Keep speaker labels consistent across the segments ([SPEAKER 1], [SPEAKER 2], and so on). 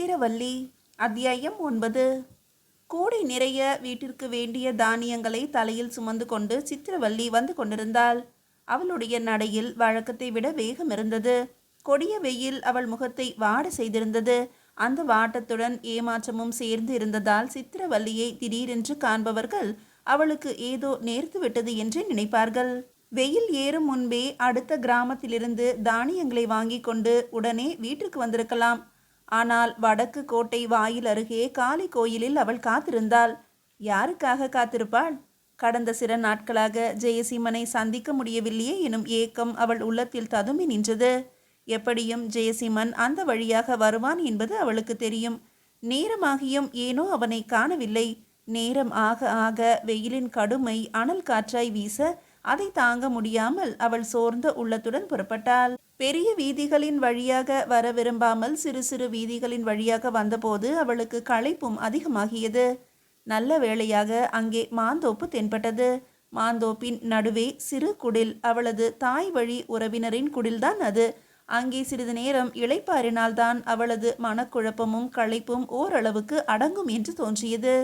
[SPEAKER 1] சித்திரவல்லி அத்தியாயம் 9. கூடை நிறைய வீட்டிற்கு வேண்டிய தானியங்களை தலையில் சுமந்து கொண்டு சித்திரவல்லி வந்து கொண்டிருந்தாள். அவளுடைய நடையில் வழக்கத்தை விட வேகம் இருந்தது. கொடிய வெயில் அவள் முகத்தை வாட செய்திருந்தது. அந்த வாட்டத்துடன் ஏமாற்றமும் சேர்ந்து இருந்ததால் சித்திரவல்லியை திடீரென்று காண்பவர்கள் அவளுக்கு ஏதோ நேர்த்து விட்டது என்று நினைப்பார்கள். வெயில் ஏறும் முன்பே அடுத்த கிராமத்திலிருந்து தானியங்களை வாங்கி கொண்டு உடனே வீட்டிற்கு வந்திருக்கலாம். ஆனால் வடக்கு கோட்டை வாயில் அருகே காளி கோயிலில் அவள் காத்திருந்தாள். யாருக்காக காத்திருப்பாள்? கடந்த சில நாட்களாக ஜெயசிம்மனை சந்திக்க முடியவில்லையே எனும் ஏக்கம் அவள் உள்ளத்தில் ததும்பி நின்றது. எப்படியும் ஜெயசிம்மன் அந்த வழியாக வருவான் என்பது அவளுக்கு தெரியும். நேரமாகியும் ஏனோ அவனை காணவில்லை. நேரம் ஆக ஆக வெயிலின் கடுமை அனல் காற்றாய் வீச அதை தாங்க முடியாமல் அவள் சோர்ந்த உள்ளத்துடன் புறப்பட்டாள். பெரிய வீதிகளின் வழியாக வர விரும்பாமல் சிறு சிறு வீதிகளின் வழியாக வந்தபோது அவளுக்கு களைப்பும் அதிகமாகியது. நல்ல வேளையாக அங்கே மாந்தோப்பு தென்பட்டது. மாந்தோப்பின் நடுவே சிறு குடில். அவளது தாய் வழி உறவினரின் குடில்தான் அது. அங்கே சிறிது நேரம் இளைப்பாறினால்தான் அவளது மனக்குழப்பமும் களைப்பும் ஓரளவுக்கு அடங்கும் என்று தோன்றியது.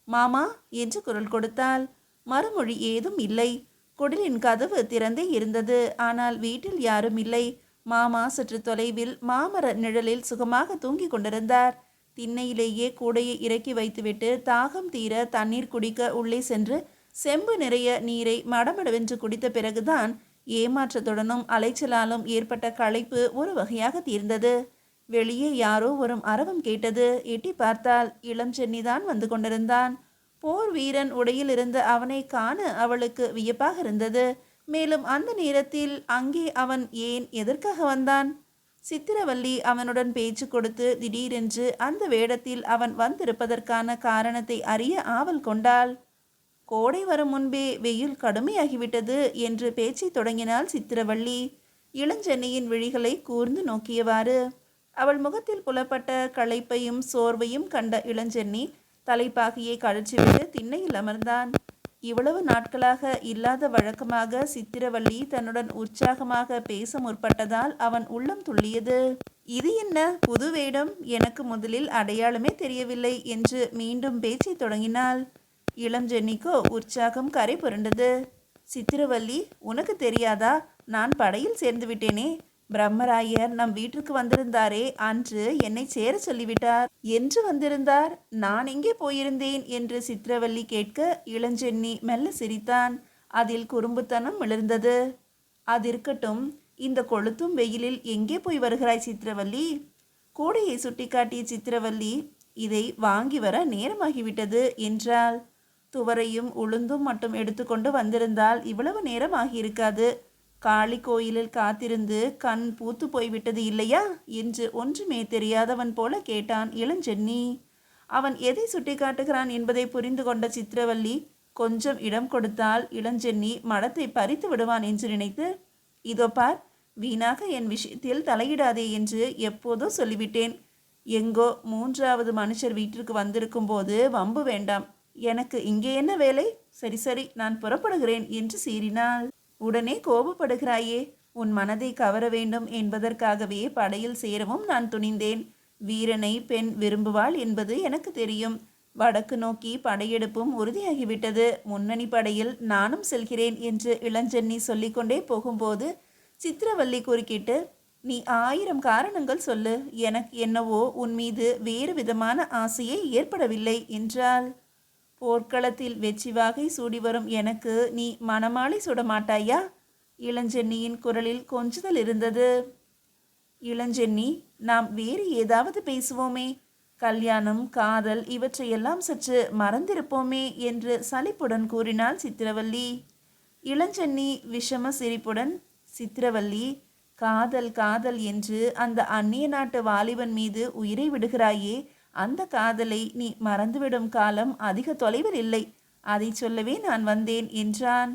[SPEAKER 1] மாமா என்று குரல் கொடுத்தாள். மறுமொழி ஏதும் இல்லை. குடிலின் கதவு திறந்தே இருந்தது. ஆனால் வீட்டில் யாரும் இல்லை. மாமா சற்று தொலைவில் மாமர நிழலில் சுகமாக தூங்கி கொண்டிருந்தார். திண்ணையிலேயே கூடையை இறக்கி வைத்துவிட்டு தாகம் தீர தண்ணீர் குடிக்க உள்ளே சென்று செம்பு நிறைய நீரை மடமடவென்று குடித்த பிறகுதான் ஏமாற்றத்துடனும் அலைச்சலாலும் ஏற்பட்ட களைப்பு ஒரு வகையாக தீர்ந்தது. வெளியே யாரோ வரும் அரவம் கேட்டது. எட்டி பார்த்தால் இளம் சென்னிதான் வந்து கொண்டிருந்தான். போர் வீரன் உடையில் இருந்த அவனை காண அவளுக்கு வியப்பாக இருந்தது. மேலும் அந்த நேரத்தில் அங்கே அவன் ஏன் எதற்காக வந்தான்? சித்திரவல்லி அவனுடன் பேச்சு கொடுத்து திடீரென்று அந்த வேடத்தில் அவன் வந்திருப்பதற்கான காரணத்தை அறிய ஆவல் கொண்டாள். கோடை வரும் முன்பே வெயில் கடுமையாகிவிட்டது என்று பேச்சை தொடங்கினாள் சித்திரவல்லி, இளஞ்சென்னியின் விழிகளை கூர்ந்து நோக்கியவாறு. அவள் முகத்தில் புலப்பட்ட களைப்பையும் சோர்வையும் கண்ட இளஞ்சென்னி தலைப்பாகையை கழற்றிவிட்டு திண்ணையில் அமர்ந்தான். இவ்வளவு நாட்களாக இல்லாத வழக்கமாக சித்திரவல்லி தன்னுடன் உற்சாகமாக பேச முற்பட்டதால் அவன் உள்ளம் துள்ளியது. இது என்ன புது வேடம்? எனக்கு முதலில் அடையாளமே தெரியவில்லை என்று மீண்டும் பேச்சை தொடங்கினாள். இளம் ஜென்னிக்கோ உற்சாகம் கரை புரண்டது. சித்திரவல்லி, உனக்கு தெரியாதா? நான் படையில் சேர்ந்து விட்டேனே. பிரம்மராயர் நம் வீட்டிற்கு வந்திருந்தாரே, அன்று என்னை சேர சொல்லிவிட்டார். என்று வந்திருந்தார்? நான் எங்கே போயிருந்தேன் என்று சித்திரவல்லி கேட்க இளஞ்சென்னி மெல்ல சிரித்தான். அதில் குறும்புத்தனம் மிளர்ந்தது. அதிருக்கட்டும், இந்த கொளுத்தும் வெயிலில் எங்கே போய் வருகிறாய் சித்திரவல்லி? கூடையை சுட்டிக்காட்டிய சித்திரவல்லி, இதை வாங்கி வர நேரமாகிவிட்டது என்றாள். துவரையும் உளுந்தும் மட்டும் எடுத்துக்கொண்டு வந்திருந்தால் இவ்வளவு நேரம் ஆகியிருக்காது. காளி கோயிலில் காத்திருந்து கண் பூத்து போய்விட்டது இல்லையா என்று ஒன்றுமே தெரியாதவன் போல கேட்டான் இளஞ்சென்னி. அவன் எதை சுட்டி காட்டுகிறான் என்பதை புரிந்து கொண்ட சித்திரவல்லி கொஞ்சம் இடம் கொடுத்தால் இளஞ்சென்னி மடத்தை பறித்து விடுவான் என்று நினைத்து, இதோ பார், வீணாக என் விஷயத்தில் தலையிடாதே என்று எப்போதோ சொல்லிவிட்டேன். எங்கோ மூன்றாவது மனுஷர் வீட்டிற்கு வந்திருக்கும் போது வம்பு வேண்டாம். எனக்கு இங்கே என்ன வேலை? சரி சரி, நான் புறப்படுகிறேன் என்று சீறினாள். உடனே கோபப்படுகிறாயே? உன் மனதை கவர வேண்டும் என்பதற்காகவே படையில் சேரவும் நான் துணிந்தேன். வீரனை பெண் விரும்புவாள் என்பது எனக்கு தெரியும். வடக்கு நோக்கி படையெடுப்பும் உறுதியாகிவிட்டது. முன்னணி படையில் நானும் செல்கிறேன் என்று இளஞ்சென்னி சொல்லிக்கொண்டே போகும்போது சித்திரவல்லி குறுக்கிட்டு, நீ 1000 காரணங்கள் சொல்லு, எனக்கு என்னவோ உன் மீது வேறு விதமான ஆசையே ஏற்படவில்லை என்றாள். போர்க்களத்தில் வெற்றி வாகை சூடி வரும் எனக்கு நீ மணமாலை சுட மாட்டாயா? இளஞ்சென்னியின் குரலில் கொஞ்சுதல் இருந்தது. இளஞ்சென்னி, நாம் வேறு ஏதாவது பேசுவோமே. கல்யாணம், காதல் இவற்றையெல்லாம் சற்று மறந்திருப்போமே என்று சலிப்புடன் கூறினாள் சித்திரவல்லி. இளஞ்சென்னி விஷம சிரிப்புடன், சித்திரவல்லி, காதல் காதல் என்று அந்த அந்நிய நாட்டு வாலிபன் மீது உயிரை விடுகிறாயே, அந்த காதலை நீ மறந்துவிடும் காலம் அதிக தொலைவில் இல்லை. அதை சொல்லவே நான் வந்தேன் என்றான்.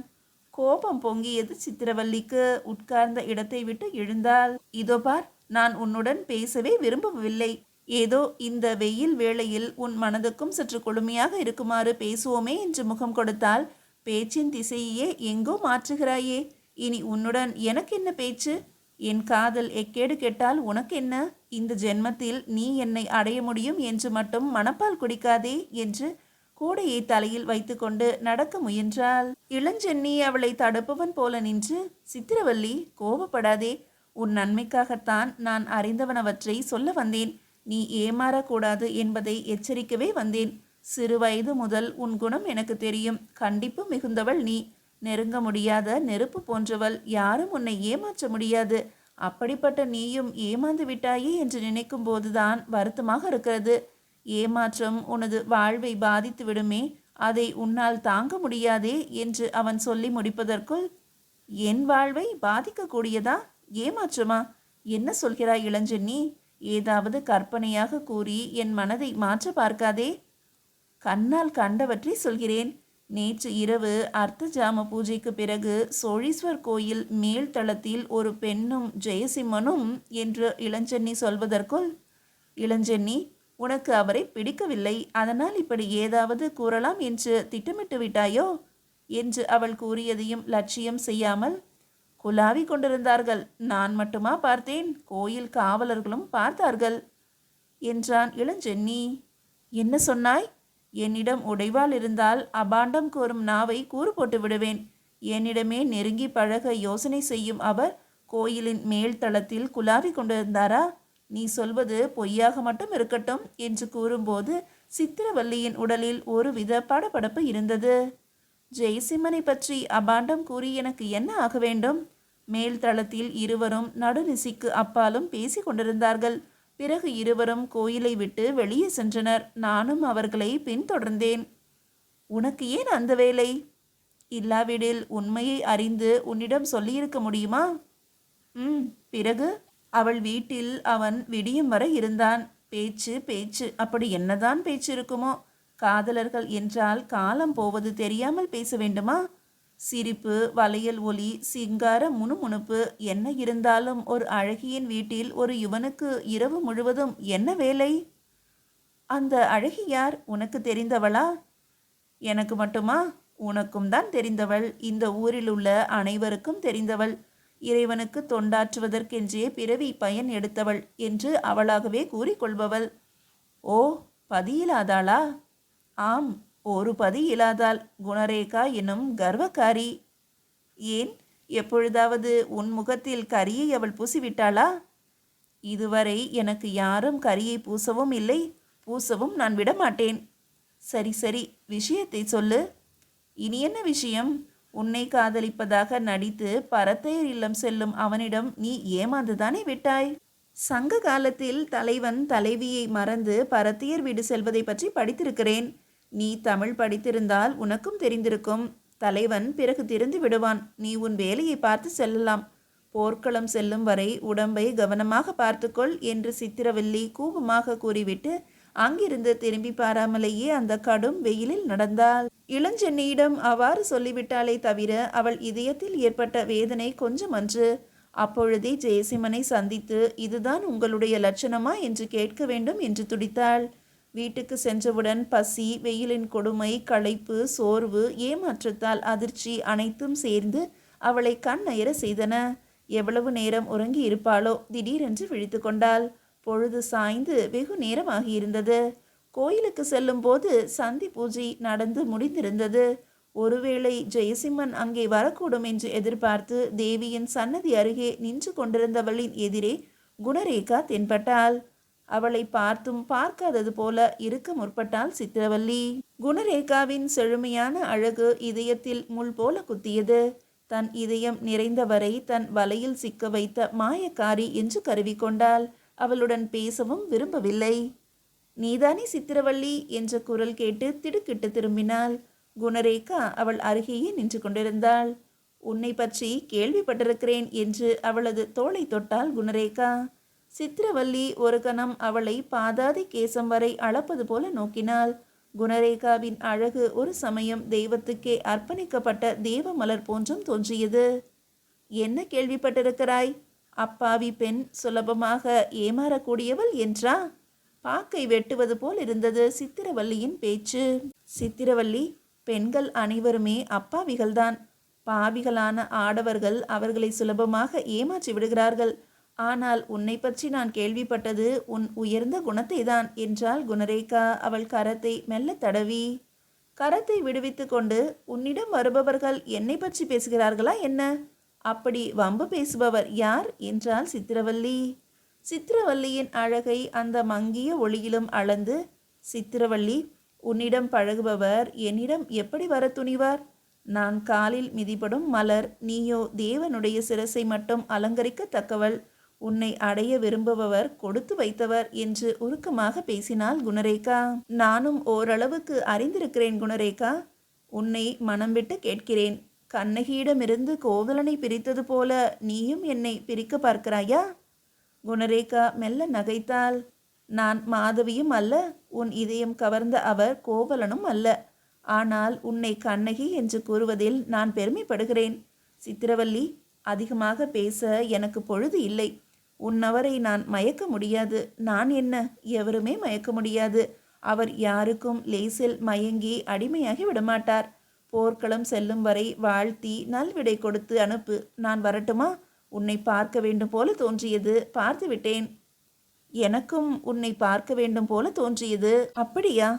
[SPEAKER 1] கோபம் பொங்கியது சித்திரவல்லிக்கு. உட்கார்ந்த இடத்தை விட்டு எழுந்தாள். இதோ பார், நான் உன்னுடன் பேசவே விரும்பவில்லை. ஏதோ இந்த வெயில் வேளையில் உன் மனதுக்கும் சற்று குளுமையாக இருக்குமாறு பேசுவோமே என்று முகம் கொடுத்தால் பேச்சின் திசையே எங்கோ மாற்றுகிறாயே. இனி உன்னுடன் எனக்கு என்ன பேச்சு? என் காதல் எக்கேடு கெட்டால் உனக்கு என்ன? இந்த ஜென்மத்தில் நீ என்னை அடைய முடியும் என்று மட்டும் மனப்பால் குடிக்காதே என்று கூடையை தலையில் வைத்துக்கொண்டு நடக்க முயன்றாள். இளஞ்சென்னி அவளை தடுப்பவன் போல நின்று, சித்திரவல்லி, கோபப்படாதே. உன் நன்மைக்காகத்தான் நான் அறிந்தவனவற்றை சொல்ல வந்தேன். நீ ஏமாறக்கூடாது என்பதை எச்சரிக்கவே வந்தேன். சிறு வயது முதல் உன் குணம் எனக்கு தெரியும். கண்டிப்பு மிகுந்தவள் நீ. நெருங்க முடியாத நெருப்பு போன்றவள். யாரும் உன்னை ஏமாற்ற முடியாது. அப்படிப்பட்ட நீயும் ஏமாந்து விட்டாயே என்று நினைக்கும் போதுதான் வருத்தமாக இருக்கிறது. ஏமாற்றம் உனது வாழ்வை பாதித்து விடுமே, அதை உன்னால் தாங்க முடியாதே என்று அவன் சொல்லி முடிப்பதற்குள், என் வாழ்வை பாதிக்கக்கூடியதா? ஏமாற்றமா? என்ன சொல்கிறாய் இளஞ்சென்னி? ஏதாவது கற்பனையாக கூறி என் மனதை மாற்ற பார்க்காதே. கண்ணால் கண்டவற்றை சொல்கிறேன். நேற்று இரவு அர்த்த ஜாம பூஜைக்கு பிறகு சோழீஸ்வர் கோயில் மேல் தளத்தில் ஒரு பெண்ணும் ஜெயசிம்மனும் என்று இளஞ்சென்னி சொல்வதற்குள், இளஞ்சென்னி, உனக்கு அவரை பிடிக்கவில்லை, அதனால் இப்படி ஏதாவது கூறலாம் என்று திட்டமிட்டு விட்டாயோ என்று அவள் கூறியதையும் லட்சியம் செய்யாமல், குலாவி கொண்டிருந்தார்கள். நான் மட்டுமா பார்த்தேன்? கோயில் காவலர்களும் பார்த்தார்கள் என்றான் இளஞ்சென்னி. என்ன சொன்னாய்? என்னிடம் உடைவாள் இருந்தால் அபாண்டம் கோரும் நாவை கூறு போட்டு விடுவேன். என்னிடமே நெருங்கி பழக யோசனை செய்யும் அவர் கோயிலின் மேல் தளத்தில் குலாவி கொண்டிருந்தாரா? நீ சொல்வது பொய்யாக மட்டும் இருக்கட்டும் என்று கூறும்போது சித்திரவல்லியின் உடலில் ஒருவித படபடப்பு இருந்தது. ஜெயசிம்மனை பற்றி அபாண்டம் கூறி எனக்கு என்ன ஆக வேண்டும்? மேல் தளத்தில் இருவரும் நடுநிசிக்கு அப்பாலும் பேசி கொண்டிருந்தார்கள். பிறகு இருவரும் கோயிலை விட்டு வெளியே சென்றனர். நானும் அவர்களை பின்தொடர்ந்தேன். உனக்கு ஏன் அந்த வேலை? இல்லாவிடில் உண்மையை அறிந்து உன்னிடம் சொல்லியிருக்க முடியுமா? பிறகு அவள் வீட்டில் அவன் விடியும் வரை இருந்தான். பேச்சு பேச்சு, அப்படி என்னதான் பேச்சு இருக்குமோ? காதலர்கள் என்றால் காலம் போவது தெரியாமல் பேச வேண்டுமா? சிரிப்பு, வளையல் ஒலி, சிங்கார முணுமுணுப்பு என்ன இருந்தாலும் ஒரு அழகியின் வீட்டில் ஒரு யுவனுக்கு இரவு முழுவதும் என்ன வேலை? அந்த அழகி யார்? உனக்கு தெரிந்தவளா? எனக்கு மட்டுமா? உனக்கும் தான் தெரிந்தவள். இந்த ஊரில் உள்ள அனைவருக்கும் தெரிந்தவள். இறைவனுக்கு தொண்டாற்றுவதற்கென்றே பிறவி பயன் எடுத்தவள் என்று அவளாகவே கூறிக்கொள்பவள். ஓ, பதியிலாதாளா? ஆம், ஒரு பதி இல்லாதாள். குணரேகா எனும் கர்வக்காரி. ஏன், எப்பொழுதாவது உன் முகத்தில் கரியை அவள் பூசிவிட்டாளா? இதுவரை எனக்கு யாரும் கரியை பூசவும் இல்லை, பூசவும் நான் விடமாட்டேன். சரி சரி, விஷயத்தை சொல்லு. இனி என்ன விஷயம்? உன்னை காதலிப்பதாக நடித்து பரத்தையர் இல்லம் செல்லும் அவனிடம் நீ ஏமாந்துதானே விட்டாய். சங்க காலத்தில் தலைவன் தலைவியை மறந்து பரத்தையர் வீடு செல்வதை பற்றி படித்திருக்கிறேன். நீ தமிழ் படித்திருந்தால் உனக்கும் தெரிந்திருக்கும். தலைவன் பிறகு திருந்து விடுவான். நீ உன் வேலையை பார்த்து செல்லலாம். போர்க்களம் செல்லும் வரை உடம்பை கவனமாக பார்த்துக்கொள் என்று சித்திரவல்லி கூபமாக கூறிவிட்டு அங்கிருந்து திரும்பி பாராமலேயே அந்த கடும் வெயிலில் நடந்தாள். இளஞ்சென்னியிடம் அவ்வாறு சொல்லிவிட்டாலே தவிர அவள் இதயத்தில் ஏற்பட்ட வேதனை கொஞ்சமன்று. அப்பொழுதே ஜெயசிம்மனை சந்தித்து, இதுதான் உங்களுடைய லட்சணமா என்று கேட்க வேண்டும் என்று துடித்தாள். வீட்டுக்கு சென்றவுடன் பசி, வெயிலின் கொடுமை, களைப்பு, சோர்வு, ஏமாற்றத்தால் அதிர்ச்சி அனைத்தும் சேர்ந்து அவளை கண்ணயர செய்தன. எவ்வளவு நேரம் உறங்கி இருப்பாளோ, திடீரென்று விழித்து கொண்டாள். பொழுது சாய்ந்து வெகு நேரமாகியிருந்தது. கோயிலுக்கு செல்லும் போது சந்தி பூஜை நடந்து முடிந்திருந்தது. ஒருவேளை ஜெயசிம்மன் அங்கே வரக்கூடும் என்று எதிர்பார்த்து தேவியின் சன்னதி அருகே நின்று கொண்டிருந்தவளின் எதிரே குணரேகா தென்பட்டாள். அவளை பார்த்தும் பார்க்காதது போல இருக்க முற்பட்டாள் சித்திரவல்லி. குணரேகாவின் செழுமையான அழகு இதயத்தில் முள் போல குத்தியது. தன் இதயம் நிறைந்தவரை தன் வலையில் சிக்க வைத்த மாயக்காரி என்று கருவிக்கொண்டாள். அவளுடன் பேசவும் விரும்பவில்லை. நீதானே சித்திரவல்லி என்ற குரல் கேட்டு திடுக்கிட்டு திரும்பினாள். குணரேகா அவள் அருகேயே நின்று கொண்டிருந்தாள். உன்னை பற்றி கேள்விப்பட்டிருக்கிறேன் என்று அவளது தோளை தொட்டாள் குணரேகா. சித்திரவல்லி ஒரு கணம் அவளை பாதாதி கேசம் வரை அளப்பது போல நோக்கினாள். குணரேகாவின் அழகு ஒரு சமயம் தெய்வத்துக்கே அர்ப்பணிக்கப்பட்ட தேவ மலர் போன்றும் தோன்றியது. என்ன கேள்விப்பட்டிருக்கிறாய்? அப்பாவி பெண் சுலபமாக ஏமாறக்கூடியவள் என்றா? பாக்கை வெட்டுவது போல் இருந்தது சித்திரவல்லியின் பேச்சு. சித்திரவல்லி, பெண்கள் அனைவருமே அப்பாவிகள்தான். பாவிகளான ஆடவர்கள் அவர்களை சுலபமாக ஏமாற்றி விடுகிறார்கள். ஆனால் உன்னை பற்றி நான் கேள்விப்பட்டது உன் உயர்ந்த குணத்தை தான் என்றாள் குணரேகா அவள் கரத்தை மெல்ல தடவி. கரத்தை விடுவித்து கொண்டு, உன்னிடம் வருபவர்கள் என்னை பற்றி பேசுகிறார்களா என்ன? அப்படி வம்பு பேசுபவர் யார் என்றாள் சித்திரவல்லி. சித்திரவல்லியின் அழகை அந்த மங்கிய ஒளியிலும் அளந்து, சித்திரவல்லி, உன்னிடம் பழகுபவர் என்னிடம் எப்படி வர துணிவார்? நான் காலில் மிதிபடும் மலர், நீயோ தேவனுடைய சிரசை மட்டும் அலங்கரிக்கத்தக்கவள். உன்னை அடைய விரும்புபவர் கொடுத்து வைத்தவர் என்று உருக்கமாக பேசினாள் குணரேகா. நானும் ஓரளவுக்கு அறிந்திருக்கிறேன் குணரேகா. உன்னை மனம் விட்டு கேட்கிறேன். கண்ணகியிடமிருந்து கோவலனை பிரித்தது போல நீயும் என்னை பிரிக்க பார்க்கிறாயா? குணரேகா மெல்ல நகைத்தாள். நான் மாதவியும் அல்ல, உன் இதயம் கவர்ந்த அவர் கோவலனும் அல்ல. ஆனால் உன்னை கண்ணகி என்று கூறுவதில் நான் பெருமைப்படுகிறேன். சித்திரவல்லி, அதிகமாக பேச எனக்கு பொழுது இல்லை. உன்னவரை நான் மயக்க முடியாது. நான் என்ன, எவருமே மயக்க முடியாது. அவர் யாருக்கும் லேசில் மயங்கி அடிமையாகி விடமாட்டார். போர்க்களம் செல்லும் வரை வாழ்த்தி நல்விடை கொடுத்து அனுப்பு. நான் வரட்டுமா? உன்னை பார்க்க வேண்டும் போல தோன்றியது, பார்த்து விட்டேன். எனக்கும் உன்னை பார்க்க வேண்டும் போல தோன்றியது. அப்படியா?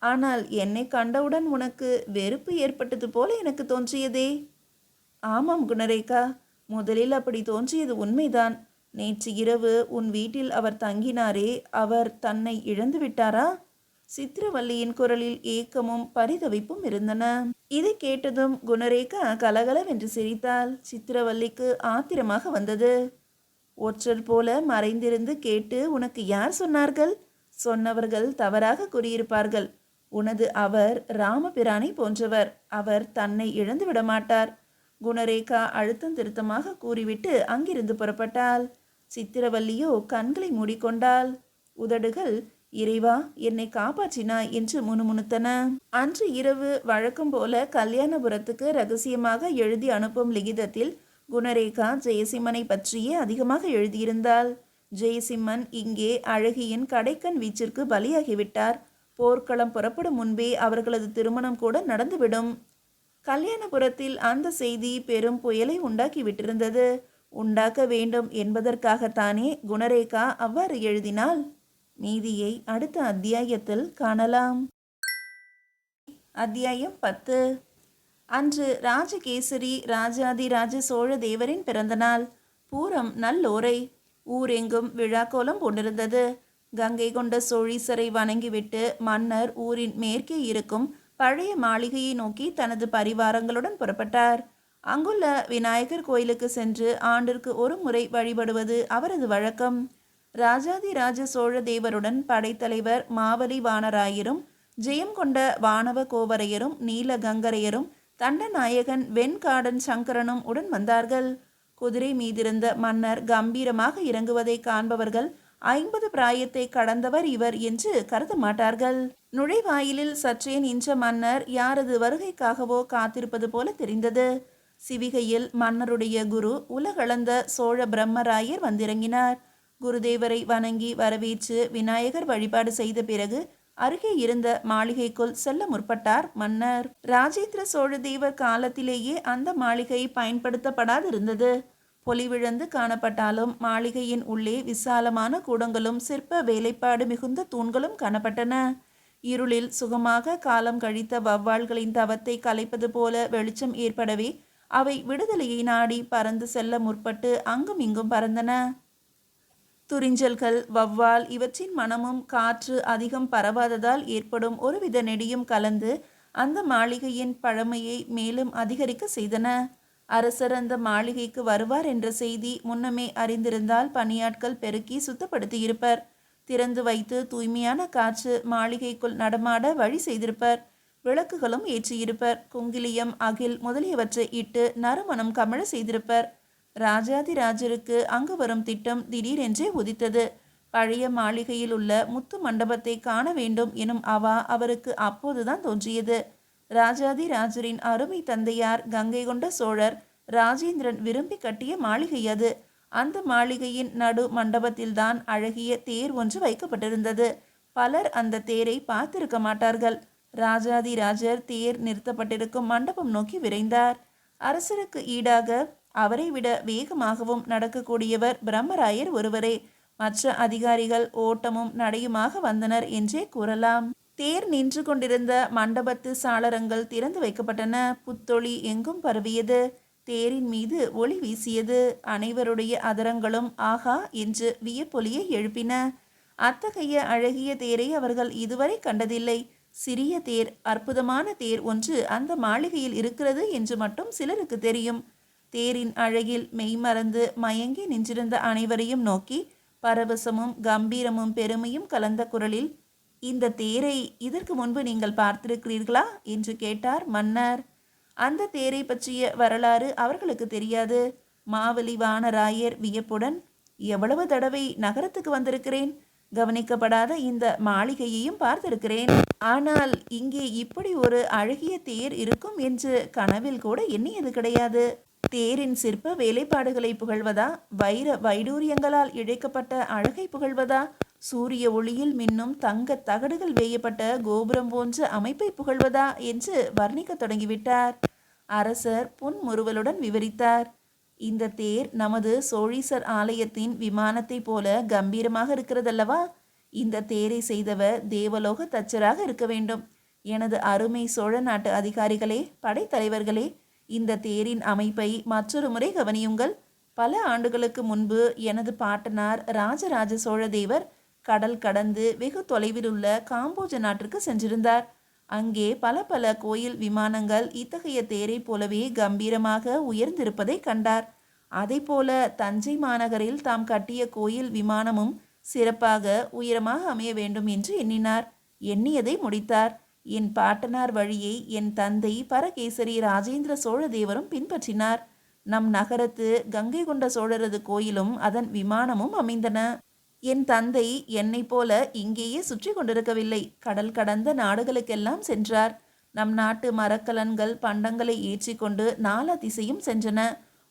[SPEAKER 1] ஆனால் என்னை கண்டவுடன் உனக்கு வெறுப்பு ஏற்பட்டது போல எனக்கு தோன்றியதே. ஆமாம் குணரேகா, முதலில் அப்படி தோன்றியது உண்மைதான். நேற்று இரவு உன் வீட்டில் அவர் தங்கினாரே, அவர் தன்னை இழந்து விட்டாரா? சித்திரவல்லியின் குரலில் ஏக்கமும் பரிதவிப்பும் இருந்தன. இதை கேட்டதும் குணரேகா கலகலவென்று சிரித்தாள். சித்திரவல்லிக்கு ஆத்திரமாக வந்தது. ஒற்றர் போல மறைந்திருந்து கேட்டு உனக்கு யார் சொன்னார்கள்? சொன்னவர்கள் தவறாக கூறியிருப்பார்கள். உனது அவர் ராமபிரானை போன்றவர். அவர் தன்னை இழந்து விடமாட்டார். குணரேகா அழுத்தம் திருத்தமாக கூறிவிட்டு அங்கிருந்து புறப்பட்டாள். சித்திரவல்லியோ கண்களை மூடிக்கொண்டாள். உதடுகள் இறைவா என்னை காப்பாற்றினாய் என்று முணுமுணுத்தன. அன்று இரவு வழக்கம் போல கல்யாணபுரத்துக்கு ரகசியமாக எழுதி அனுப்பும் லிகிதத்தில் குணரேகா ஜெயசிம்மனை பற்றியே அதிகமாக எழுதியிருந்தாள். ஜெயசிம்மன் இங்கே அழகியின் கடைக்கண் வீச்சிற்கு பலியாகிவிட்டார். போர்க்களம் புறப்படும் முன்பே அவர்களது திருமணம் கூட நடந்துவிடும். கல்யாணபுரத்தில் அந்த செய்தி பெரும் புயலை உண்டாக்கி விட்டிருந்தது. உண்டாக்க வேண்டும் என்பதற்காகத்தானே குணரேகா அவ்வாறு எழுதினாள். மீதியை அடுத்த அத்தியாயத்தில் காணலாம். அத்தியாயம் 10. அன்று ராஜகேசரி ராஜாதிராஜ சோழ தேவரின் பிறந்த நாள். பூரம் நல்லோரை. ஊரெங்கும் விழாக்கோலம் கொண்டிருந்தது. கங்கை கொண்ட சோழீசரை வணங்கிவிட்டு மன்னர் ஊரின் மேற்கே இருக்கும் பழைய மாளிகையை நோக்கி தனது பரிவாரங்களுடன் புறப்பட்டார். அங்குள்ள விநாயகர் கோயிலுக்கு சென்று ஆண்டிற்கு ஒரு முறை வழிபடுவது அவரது வழக்கம். ராஜாதிராஜ சோழ தேவருடன் படைத்தலைவர் மாவலி வானராயரும், ஜெயம் கொண்ட வானவ கோவரையரும், நீலகங்கரையரும், தண்டநாயகன் வெண்காடன் சங்கரனும் உடன் வந்தார்கள். குதிரை மீதிருந்த மன்னர் கம்பீரமாக இறங்குவதை காண்பவர்கள் 50 பிராயத்தை கடந்தவர் இவர் என்று கருத மாட்டார்கள். நுழைவாயிலில் சற்றே நின்ற மன்னர் யாரது வருகைக்காகவோ காத்திருப்பது போல தெரிந்தது. சிவிகையில் மன்னருடைய குரு உலகளந்த சோழ பிரம்மராயர் வந்திறங்கினார். குருதேவரை வணங்கி வரவேற்று விநாயகர் வழிபாடு செய்த பிறகு அருகே இருந்த மாளிகைக்குள் செல்ல முற்பட்டார் மன்னர். ராஜேந்திர சோழ தேவர் காலத்திலேயே அந்த மாளிகை பயன்படுத்தப்படாதிருந்தது. பொலிவிழந்து காணப்பட்டாலும் மாளிகையின் உள்ளே விசாலமான கூடங்களும் சிற்ப வேலைப்பாடு மிகுந்த தூண்களும் காணப்பட்டன. இருளில் சுகமாக காலம் கழித்த வௌவால்களின் தவத்தை கலைப்பது போல வெளிச்சம் ஏற்படவே அவை விடுதலையை நாடி பறந்து செல்ல முற்பட்டு அங்கும் இங்கும் பறந்தன. துரிஞ்சல்கள், வௌவால் இவற்றின் மனமும் காற்று அதிகம் பரவாததால் ஏற்படும் ஒருவித நெடியும் கலந்து அந்த மாளிகையின் பழமையை மேலும் அதிகரிக்க செய்தன. அரசர் அந்த மாளிகைக்கு வருவார் என்ற செய்தி முன்னமே அறிந்திருந்தால் பணியாட்கள் பெருக்கி சுத்தப்படுத்தியிருப்பர். திறந்து வைத்து தூய்மையான காற்று மாளிகைக்குள் நடமாட வழி செய்திருப்பர். விளக்குகளும் ஏற்றியிருப்பர். குங்கிலியம், அகில் முதலியவற்றை இட்டு நறுமணம் கமழ செய்திருப்பர். ராஜாதிராஜருக்கு அங்கு வரும் திட்டம் திடீரென்றே உதித்தது. பழைய மாளிகையில் உள்ள முத்து மண்டபத்தை காண வேண்டும் எனும் அவா அவருக்கு அப்போதுதான் தோன்றியது. ராஜாதிராஜரின் அருமை தந்தையார் கங்கை கொண்ட சோழர் ராஜேந்திரன் விரும்பி கட்டிய மாளிகை அது. அந்த மாளிகையின் நடு மண்டபத்தில்தான் அழகிய தேர் ஒன்று வைக்கப்பட்டிருந்தது. பலர் அந்த தேரை பார்த்திருக்க மாட்டார்கள். ராஜாதிராஜர் தேர் நிறுத்தப்பட்டிருக்கும் மண்டபம் நோக்கி விரைந்தார். அரசருக்கு ஈடாக அவரை விட வேகமாகவும் நடக்கக்கூடியவர் பிரம்மராயர் ஒருவரே. மற்ற அதிகாரிகள் ஓட்டமும் நடையுமாக வந்தனர் என்றே கூறலாம். தேர் நின்று கொண்டிருந்த மண்டபத்து சாளரங்கள் திறந்து வைக்கப்பட்டன. புத்தொளி எங்கும் பரவியது. தேரின் மீது ஒளி வீசியது. அனைவருடைய அதரங்களும் ஆகா என்று வியப்பொலியை எழுப்பின. அத்தகைய அழகிய தேரை அவர்கள் இதுவரை கண்டதில்லை. சிறிய தேர், அற்புதமான தேர் ஒன்று அந்த மாளிகையில் இருக்கிறது என்று மட்டும் சிலருக்கு தெரியும். தேரின் அழகில் மெய்மறந்து மயங்கி நின்றிருந்த அனைவரையும் நோக்கி பரவசமும் கம்பீரமும் பெருமையும் கலந்த குரலில், இந்த தேரை இதற்கு முன்பு நீங்கள் பார்த்திருக்கிறீர்களா என்று கேட்டார் மன்னர். அந்த தேரை பற்றிய வரலாறு அவர்களுக்கு தெரியாது. மாவலி வானராயர் வியப்புடன், எவ்வளவு தடவை நகரத்துக்கு வந்திருக்கிறேன், கவனிக்கப்படாத இந்த மாளிகையையும் பார்த்திருக்கிறேன். ஆனால் இங்கே இப்படி ஒரு அழகிய தேர் இருக்கும் என்று கனவில் கூட எண்ணியது கிடையாது. தேரின் சிற்ப வேலைப்பாடுகளை புகழ்வதா, வைர வைடூரியங்களால் இழைக்கப்பட்ட அழகை புகழ்வதா, சூரிய ஒளியில் மின்னும் தங்க தகடுகள் வேயப்பட்ட கோபுரம் போன்ற அமைப்பை புகழ்வதா என்று வர்ணிக்க தொடங்கிவிட்டார். அரசர் புன்முறுவலுடன் விவரித்தார். இந்த தேர் நமது சோழீசர் ஆலயத்தின் விமானத்தை போல கம்பீரமாக இருக்கிறதல்லவா? இந்த தேரை செய்தவர் தேவலோக தச்சராக இருக்க வேண்டும். எனது அருமை சோழ நாட்டு அதிகாரிகளே, படைத்தலைவர்களே, இந்த தேரின் அமைப்பை மற்றொரு முறை கவனியுங்கள். பல ஆண்டுகளுக்கு முன்பு எனது பாட்டனார் ராஜராஜ சோழ தேவர் கடல் கடந்து வெகு தொலைவில் உள்ள காம்போஜ நாட்டிற்கு சென்றிருந்தார். அங்கே பல பல கோயில் விமானங்கள் இத்தகைய தேரை போலவே கம்பீரமாக உயர்ந்திருப்பதை கண்டார். அதை போல தஞ்சை மாநகரில் தாம் கட்டிய கோயில் விமானமும் சிறப்பாக உயரமாக அமைய வேண்டும் என்று எண்ணினார். எண்ணியதை முடித்தார். என் பாட்டனார் வழியை என் தந்தை பரகேசரி ராஜேந்திர சோழ தேவரும் பின்பற்றினார். நம் நகரத்து கங்கை கொண்ட சோழரது கோயிலும் அதன் விமானமும் அமைந்தன. என் தந்தை என்னை போல இங்கேயே சுற்றி கொண்டிருக்கவில்லை. கடல் கடந்த நாடுகளுக்கெல்லாம் சென்றார். நம் நாட்டு மரக்கலன்கள் பண்டங்களை ஏற்றி கொண்டு நாலா திசையும் சென்றன.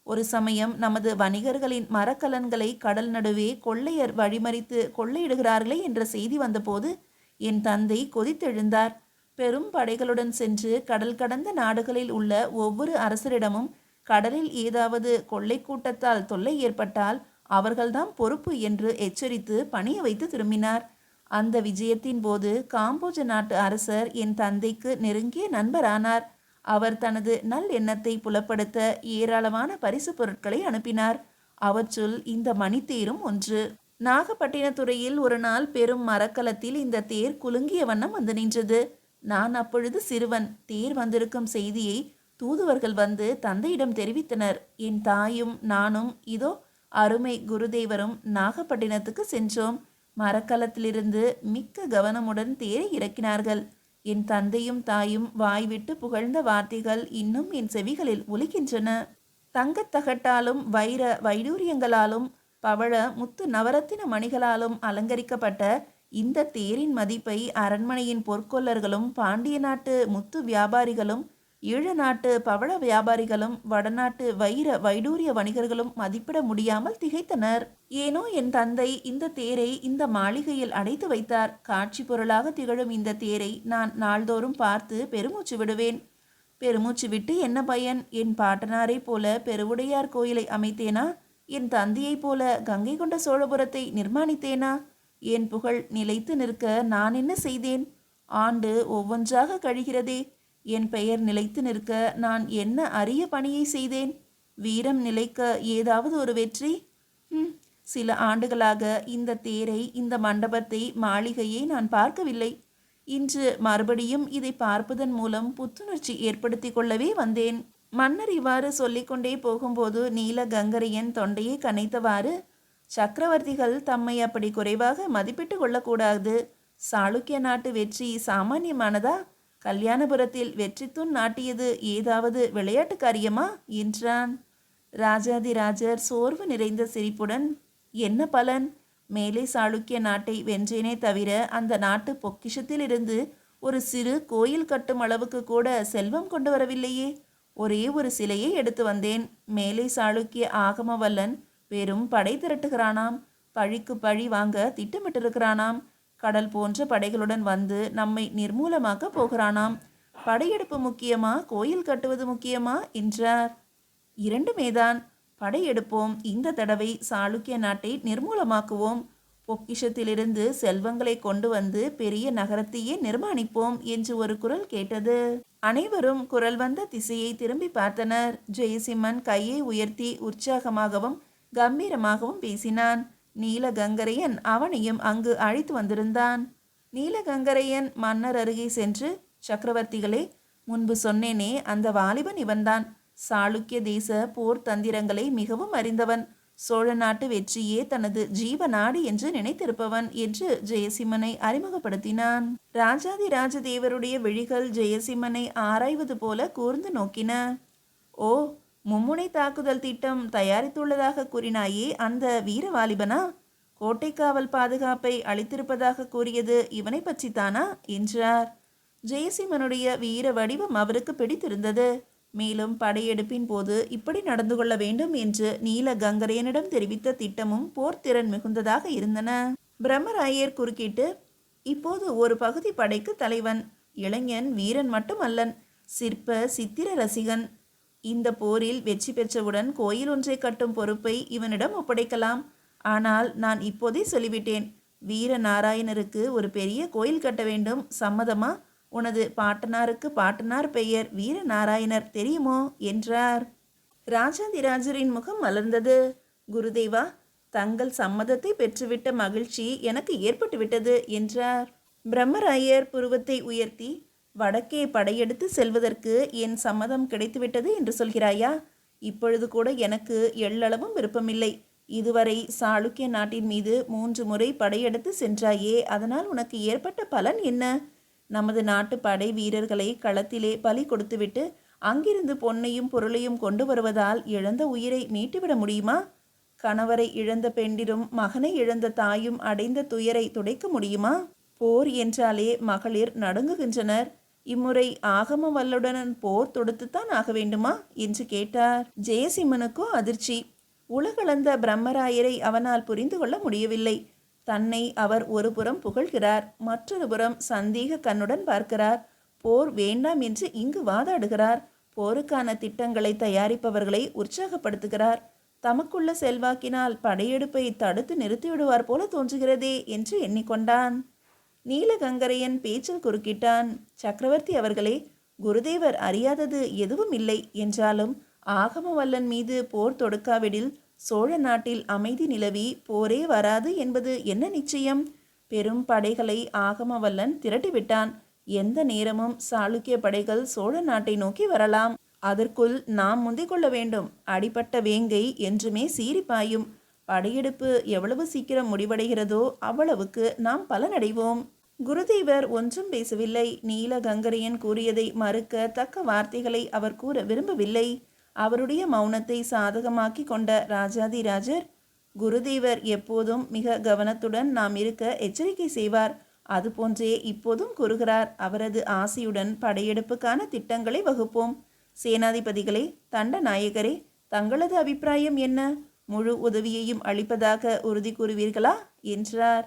[SPEAKER 1] ஒரு சமயம் நமது வணிகர்களின் மரக்கலன்களை கடல் நடுவே கொள்ளையர் வழிமறித்து கொள்ளையிடுகிறார்களே என்ற செய்தி வந்தபோது என் தந்தை கொதித்தெழுந்தார். பெரும் படைகளுடன் சென்று கடல் கடந்த நாடுகளில் உள்ள ஒவ்வொரு அரசரிடமும் கடலில் ஏதாவது கொள்ளை கூட்டத்தால் தொல்லை ஏற்பட்டால் அவர்கள்தான் பொறுப்பு என்று எச்சரித்து பணிய வைத்து திரும்பினார். அந்த விஜயத்தின் போது காம்போஜ நாட்டு அரசர் என் தந்தைக்கு நெருங்கிய நண்பரானார். அவர் தனது நல் எண்ணத்தை புலப்படுத்த ஏராளமான பரிசு பொருட்களை அனுப்பினார். அவற்றுள் இந்த மணித்தேரும் ஒன்று. நாகப்பட்டினத்துறையில் ஒரு நாள் பெரும் மரக்கலத்தில் இந்த தேர் குலுங்கிய வண்ணம் வந்து நின்றது. நான் அப்பொழுது சிறுவன். தேர் வந்திருக்கும் செய்தியை தூதுவர்கள் வந்து தந்தையிடம் தெரிவித்தனர். என் தாயும் நானும் இதோ அருமை குருதேவரும் நாகப்பட்டினத்துக்கு சென்றோம். மரக்கலத்திலிருந்து மிக்க கவனமுடன் தேரை இறக்கினார்கள். என் தந்தையும் தாயும் வாய்விட்டு புகழ்ந்த வார்த்தைகள் இன்னும் என் செவிகளில் ஒலிக்கின்றன. தங்கத்தகட்டாலும் வைர வைடூரியங்களாலும் பவழ முத்து நவரத்தின மணிகளாலும் அலங்கரிக்கப்பட்ட இந்த தேரின் மதிப்பை அரண்மனையின் பொற்கொல்லர்களும் பாண்டிய நாட்டு முத்து வியாபாரிகளும் ஈழ நாட்டு பவள வியாபாரிகளும் வடநாட்டு வைர வைடூரிய வணிகர்களும் மதிப்பிட முடியாமல் திகைத்தனர். ஏனோ என் தந்தை இந்த தேரை இந்த மாளிகையில் அடைத்து வைத்தார். காட்சி பொருளாக திகழும் இந்த தேரை நான் நாள்தோறும் பார்த்து பெருமூச்சு விடுவேன். பெருமூச்சு விட்டு என்ன பயன்? என் பாட்டனாரை போல பெருவுடையார் கோயிலை அமைத்தேனா? என் தந்தையைப் போல கங்கை கொண்ட சோழபுரத்தை நிர்மாணித்தேனா? என் புகழ் நிலைத்து நிற்க நான் என்ன செய்தேன்? ஆண்டு ஒவ்வொன்றாக கழிகிறதே. என் பெயர் நிலைத்து நிற்க நான் என்ன அரிய பணியை செய்தேன்? வீரம் நிலைக்க ஏதாவது ஒரு வெற்றி? சில ஆண்டுகளாக இந்த தேரை, இந்த மண்டபத்தை, மாளிகையை நான் பார்க்கவில்லை. இன்று மறுபடியும் இதை பார்ப்பதன் மூலம் புத்துணர்ச்சி ஏற்படுத்தி கொள்ளவே வந்தேன். மன்னர் இவ்வாறு சொல்லிக்கொண்டே போகும்போது நீல கங்கரையன் தொண்டையை கனைத்தவாறு, சக்கரவர்த்திகள் தம்மை அப்படி குறைவாக மதிப்பிட்டு கொள்ளக்கூடாது. சாளுக்கிய நாட்டு வெற்றி சாமானியமானதா? கல்யாணபுரத்தில் வெற்றித்தூண் நாட்டியது ஏதாவது விளையாட்டு காரியமா என்றான். ராஜாதிராஜர் சோர்வு நிறைந்த சிரிப்புடன், என்ன பலன்? மேலை சாளுக்கிய நாட்டை வென்றேனே தவிர அந்த நாட்டு பொக்கிஷத்தில் இருந்து ஒரு சிறு கோயில் கட்டும் அளவுக்கு கூட செல்வம் கொண்டு வரவில்லையே. ஒரே ஒரு சிலையை எடுத்து வந்தேன். மேலை சாளுக்கிய ஆகம வல்லன் பெரும் படை திரட்டுகிறானாம். பழிக்கு பழி வாங்க திட்டமிட்டிருக்கிறானாம். கடல் போன்ற படைகளுடன் வந்து நம்மை நிர்மூலமாக்க போகிறானாம். படையெடுப்பு முக்கியமா, கோயில் கட்டுவது முக்கியமா என்றார். இரண்டுமேதான். படையெடுப்போம். இந்த தடவை சாளுக்கிய நாட்டை நிர்மூலமாக்குவோம். பொக்கிஷத்திலிருந்து செல்வங்களை கொண்டு வந்து பெரிய நகரத்தையே நிர்மாணிப்போம் என்று ஒரு குரல் கேட்டது. அனைவரும் குரல் வந்த திசையை திரும்பி பார்த்தனர். ஜெயசிம்மன் கையை உயர்த்தி உற்சாகமாகவும் கம்பீரமாகவும் பேசினான். நீலகங்கரையன் அவனையும் அங்கு அழைத்து வந்திருந்தான். நீலகங்கரையன் மன்னர் அருகே சென்று, சக்கரவர்த்திகளே, முன்பு சொன்னேனே, அந்த வாலிபன் இவன்தான். சாளுக்கிய தேச போர் தந்திரங்களை மிகவும் அறிந்தவன். சோழ நாட்டு வெற்றியே தனது ஜீவ நாடு என்று நினைத்திருப்பவன் என்று ஜெயசிம்மனை அறிமுகப்படுத்தினான். ராஜாதி ராஜதேவருடைய விழிகள் ஜெயசிம்மனை ஆராய்வது போல கூர்ந்து நோக்கின. ஓ, மும்முனை தாக்குதல் திட்டம் தயாரித்துள்ளதாக கூறினாயே, அந்த வீரவாலிபனா? கோட்டைக்காவல் பாதுகாப்பை அளித்திருப்பதாக கூறியது இவனை பற்றித்தானா என்றார். ஜெயசிம்மனுடைய வீர வடிவம் அவருக்கு பிடித்திருந்தது. மேலும் படையெடுப்பின் போது இப்படி நடந்து கொள்ள வேண்டும் என்று நீலகங்கரையனிடம் தெரிவித்த திட்டமும் போர்த்திறன் மிகுந்ததாக இருந்தன. பிரம்மராயர் குறுக்கிட்டு, இப்போது ஒரு பகுதி படைக்கு தலைவன். இளைஞன், வீரன் மட்டுமல்லன், சிற்ப சித்திர ரசிகன். இந்த போரில் வெற்றி பெற்றவுடன் கோயில் ஒன்றை கட்டும் பொறுப்பை இவனிடம் ஒப்படைக்கலாம். ஆனால் நான் இப்போதே சொல்லிவிட்டேன், வீரநாராயணருக்கு ஒரு பெரிய கோயில் கட்ட வேண்டும். சம்மதமா? உனது பாட்டனாருக்கு பாட்டனார் பெயர் வீரநாராயணர் தெரியுமோ என்றார். ராஜாதிராஜரின் முகம் மலர்ந்தது. குருதேவா, தங்கள் சம்மதத்தை பெற்றுவிட்ட மகிழ்ச்சி எனக்கு ஏற்பட்டுவிட்டது என்றார். பிரம்மராயர் புருவத்தை உயர்த்தி, வடக்கே படையெடுத்து செல்வதற்கு என் சம்மதம் கிடைத்துவிட்டது என்று சொல்கிறாயா? இப்பொழுது கூட எனக்கு எள்ளளவும் விருப்பமில்லை. இதுவரை சாளுக்கிய நாட்டின் மீது 3 முறை படையெடுத்து சென்றாயே, அதனால் உனக்கு ஏற்பட்ட பலன் என்ன? நமது நாட்டு படை வீரர்களை களத்திலே பலி கொடுத்துவிட்டு அங்கிருந்து பொன்னையும் பொருளையும் கொண்டு வருவதால் இழந்த உயிரை மீட்டுவிட முடியுமா? கணவரை இழந்த பெண்டிரும் மகனை இழந்த தாயும் அடைந்த துயரை துடைக்க முடியுமா? போர் என்றாலே மகளிர் நடுங்குகின்றனர். இம்முறை ஆகம வல்லுடன் போர் தொடுத்துத்தான் ஆக வேண்டுமா என்று கேட்டார். ஜெயசிம்மனுக்கோ அதிர்ச்சி. உலகளந்த பிரம்மராயரை அவனால் புரிந்து கொள்ள முடியவில்லை. தன்னை அவர் ஒரு புறம் புகழ்கிறார், மற்றொரு புறம் சந்தேக கண்ணுடன் பார்க்கிறார். போர் வேண்டாம் என்று இங்கு வாதாடுகிறார். போருக்கான திட்டங்களை தயாரிப்பவர்களை உற்சாகப்படுத்துகிறார். தமக்குள்ள செல்வாக்கினால் படையெடுப்பை தடுத்து நிறுத்திவிடுவார் போல தோன்றுகிறதே என்று எண்ணிக்கொண்டான். நீலகங்கரையன் பேச்சில் குறுக்கிட்டான். சக்கரவர்த்தி அவர்களே, குருதேவர் அறியாதது எதுவும் இல்லை. என்றாலும் ஆகமவல்லன் மீது போர் தொடுக்காவிடில் சோழ நாட்டில் அமைதி நிலவி போரே வராது என்பது என்ன நிச்சயம்? பெரும் படைகளை ஆகமவல்லன் திரட்டிவிட்டான். எந்த நேரமும் சாளுக்கிய படைகள் சோழ நாட்டை நோக்கி வரலாம். அதற்குள் நாம் முந்திக் கொள்ள வேண்டும். அடிபட்ட வேங்கை என்றுமே சீறி பாயும். படையெடுப்பு எவ்வளவு சீக்கிரம் முடிவடைகிறதோ அவ்வளவுக்கு நாம் பலனடைவோம். குருதேவர் ஒன்றும் பேசவில்லை. நீலகங்கரையன் கூறியதை மறுக்க தக்க வார்த்தைகளை அவர் கூற விரும்பவில்லை. அவருடைய மௌனத்தை சாதகமாக்கி கொண்ட ராஜாதிராஜர், குருதேவர் எப்போதும் மிக கவனத்துடன் நாம் இருக்க எச்சரிக்கை செய்வார். அதுபோன்றே இப்போதும் கூறுகிறார். அவரது ஆசையுடன் படையெடுப்புக்கான திட்டங்களை வகுப்போம். சேனாதிபதிகளே, தண்டநாயகரே, தங்களது அபிப்பிராயம் என்ன? முழு உதவியையும் அளிப்பதாக உறுதி கூறுவீர்களா என்றார்.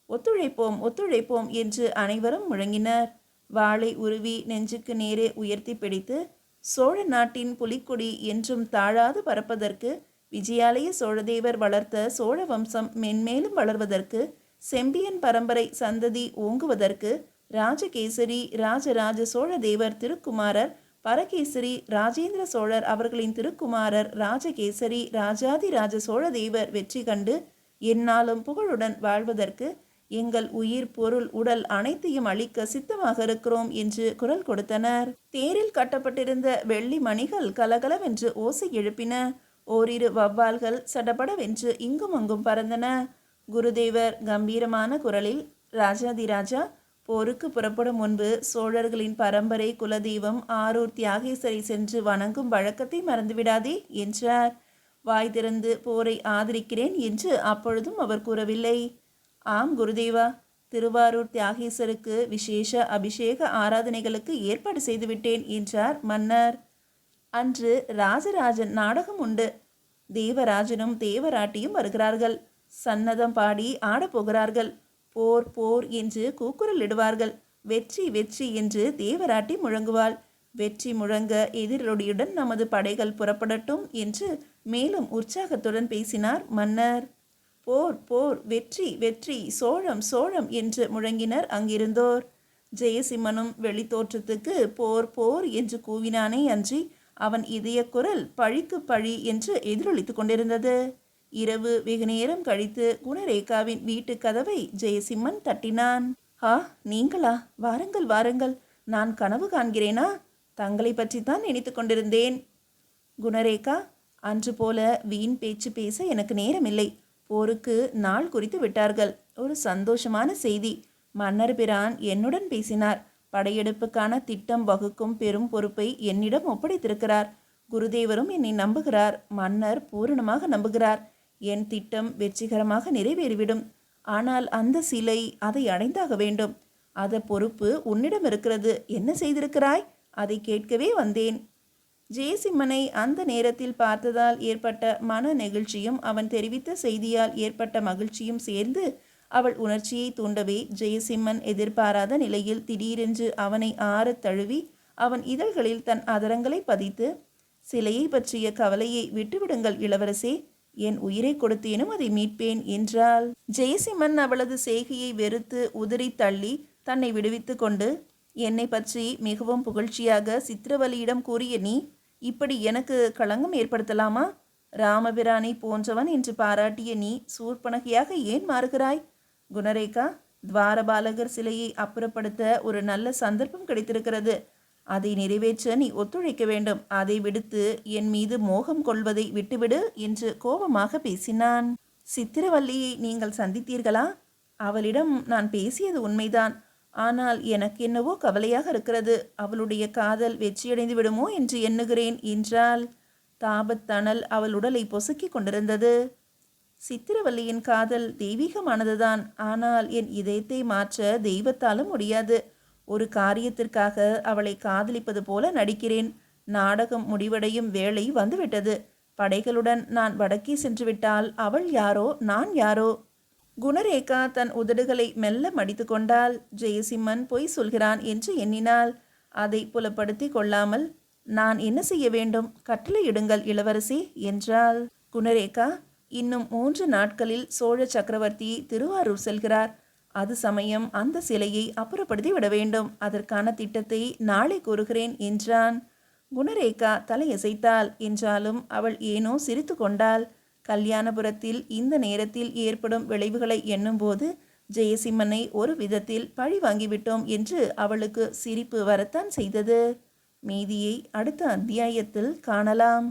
[SPEAKER 1] ஒத்துழைப்போம், ஒத்துழைப்போம் என்று அனைவரும் முழங்கினர். வாளை உருவி நெஞ்சுக்கு நேரே உயர்த்தி பிடித்து, சோழ நாட்டின் புலிக்கொடி என்றும் தாழாது பறப்பதற்கு, விஜயாலய சோழதேவர் வளர்த்த சோழ வம்சம் மென்மேலும் வளர்வதற்கு, செம்பியன் பரம்பரை சந்ததி ஓங்குவதற்கு, ராஜகேசரி ராஜராஜ சோழ தேவர் திருக்குமாரர் பரகேசரி ராஜேந்திர சோழர் அவர்களின் திருக்குமாரர் ராஜகேசரி ராஜாதிராஜ சோழ தேவர் வெற்றி கண்டு எந்நாளும் புகழுடன் வாழ்வதற்கு எங்கள் உயிர் பொருள் உடல் அனைத்தையும் அளிக்க சித்தமாக இருக்கிறோம் என்று குரல் கொடுத்தனர். தேரில் கட்டப்பட்டிருந்த வெள்ளி மணிகள் கலகலவென்று ஓசை எழுப்பின. ஓரிரு வவ்வால்கள் சடபடவென்று இங்கும் அங்கும் பறந்தன. குருதேவர் கம்பீரமான குரலில், ராஜாதிராஜா, போருக்கு புறப்படும் முன்பு சோழர்களின் பரம்பரை குலதெய்வம் ஆரூர் தியாகேசரை சென்று வணங்கும் வழக்கத்தை மறந்துவிடாதே என்றார். வாய் திறந்து போரை ஆதரிக்கிறேன் என்று அப்பொழுதும் அவர் கூறவில்லை. ஆம் குருதேவா, திருவாரூர் தியாகேசருக்கு விசேஷ அபிஷேக ஆராதனைகளுக்கு ஏற்பாடு செய்துவிட்டேன் என்றார் மன்னர். அன்று ராஜராஜன் நாடகம் உண்டு. தேவராஜனும் தேவராட்டியும் வருகிறார்கள். சன்னதம் பாடி ஆடப்போகிறார்கள். போர் போர் என்று கூக்குரல் இடுவார்கள். வெற்றி வெற்றி என்று தேவராட்டி முழங்குவாள். வெற்றி முழங்க எதிரொலியுடன் நமது படைகள் புறப்படட்டும் என்று மேலும் உற்சாகத்துடன் பேசினார் மன்னர். போர் போர், வெற்றி வெற்றி, சோழம் சோழம் என்று முழங்கினர் அங்கிருந்தோர். ஜெயசிம்மனும் வெளித்தோற்றத்துக்கு போர் போர் என்று கூவினானே அன்றி அவன் இதய குரல் பழிக்கு பழி என்று எதிரொலித்து கொண்டிருந்தது. இரவு வெகு நேரம் கழித்து குணரேகாவின் வீட்டு கதவை ஜெயசிம்மன் தட்டினான். ஆ, நீங்களா? வாருங்கள் வாருங்கள். நான் கனவு காண்கிறேனா? தங்களை பற்றித்தான் நினைத்து கொண்டிருந்தேன். குணரேகா, அன்று போல வீண் பேச்சு பேச எனக்கு நேரமில்லை. போருக்கு நாள் குறித்து விட்டார்கள். ஒரு சந்தோஷமான செய்தி. மன்னர் பிரான் என்னுடன் பேசினார். படையெடுப்புக்கான திட்டம் வகுக்கும் பெரும் பொறுப்பை என்னிடம் ஒப்படைத்திருக்கிறார். குருதேவரும் என்னை நம்புகிறார். மன்னர் பூரணமாக நம்புகிறார். என் திட்டம் வெற்றிகரமாக நிறைவேறிவிடும். ஆனால் அந்த சிலை அதை அடைந்தாக வேண்டும். அத பொறுப்பு உன்னிடம் இருக்கிறது. என்ன செய்திருக்கிறாய்? அதை கேட்கவே வந்தேன். ஜெயசிம்மனை அந்த நேரத்தில் பார்த்ததால் ஏற்பட்ட மன நெகிழ்ச்சியும் அவன் தெரிவித்த செய்தியால் ஏற்பட்ட மகிழ்ச்சியும் சேர்ந்து அவள் உணர்ச்சியை தூண்டவே ஜெயசிம்மன் எதிர்பாராத நிலையில் திடீரென்று அவனை ஆறத் தழுவி அவன் இதழ்களில் தன் அதரங்களை பதித்து, சிலையை பற்றிய கவலையை விட்டுவிடுங்கள் இளவரசே, என் உயிரை கொடுத்தேனும் அதை மீட்பேன் என்றாள். ஜெயசிம்மன் அவளது செய்கையை வெறுத்து உதறி தள்ளி தன்னை விடுவித்து கொண்டு, என்னை பற்றி மிகவும் புகழ்ச்சியாக சித்திரவலியிடம் கூறிய நீ இப்படி எனக்கு களங்கம் ஏற்படுத்தலாமா? ராமபிரானை போன்றவன் என்று பாராட்டிய நீ சூர்பனகையாக ஏன் மாறுகிறாய்? குணரேகா, துவாரபாலகர் சிலையை அப்புறப்படுத்த ஒரு நல்ல சந்தர்ப்பம் கிடைத்திருக்கிறது. அதை நிறைவேற்ற நீ ஒத்துழைக்க வேண்டும். அதை விடுத்து என் மீது மோகம் கொள்வதை விட்டுவிடு என்று கோபமாக பேசினான். சித்திரவல்லியை நீங்கள் சந்தித்தீர்களா? அவளிடம் நான் பேசியது உண்மைதான். ஆனால் எனக்கு என்னவோ கவலையாக இருக்கிறது. அவளுடைய காதல் வெற்றியடைந்து விடுமோ என்று எண்ணுகிறேன் என்றாள். தாபத்தணல் அவள் உடலை பொசுக்கி கொண்டிருந்தது. சித்திரவல்லியின் காதல் தெய்வீகமானதுதான். ஆனால் என் இதயத்தை மாற்ற தெய்வத்தாலும் முடியாது. ஒரு காரியத்திற்காக அவளை காதலிப்பது போல நடிக்கிறேன். நாடகம் முடிவடையும் வேளை வந்துவிட்டது. படைகளுடன் நான் வடக்கே சென்றுவிட்டால் அவள் யாரோ நான் யாரோ? குணரேகா தன் உதடுகளை மெல்ல மடித்து கொண்டாள். ஜெயசிம்மன் பொய் சொல்கிறான் என்று எண்ணினாள். அதை புலப்படுத்தி கொள்ளாமல், நான் என்ன செய்ய வேண்டும்? கட்டளையிடுங்கள் இளவரசி என்றாள். குணரேகா, இன்னும் 3 நாட்களில் சோழ சக்கரவர்த்தி திருவாரூர் செல்கிறார். அது சமயம் அந்த சிலையை அப்புறப்படுத்தி விட வேண்டும். அதற்கான திட்டத்தை நாளை கூறுகிறேன் என்றான். குணரேகா தலையசைத்தாள். என்றாலும் அவள் ஏனோ சிரித்து கொண்டாள். கல்யாணபுரத்தில் இந்த நேரத்தில் ஏற்படும் விளைவுகளை எண்ணும்போது ஜெயசிம்மனை ஒரு விதத்தில் பழி வாங்கிவிட்டோம் என்று அவளுக்கு சிரிப்பு வரத்தான் செய்தது. மீதியை அடுத்த அத்தியாயத்தில் காணலாம்.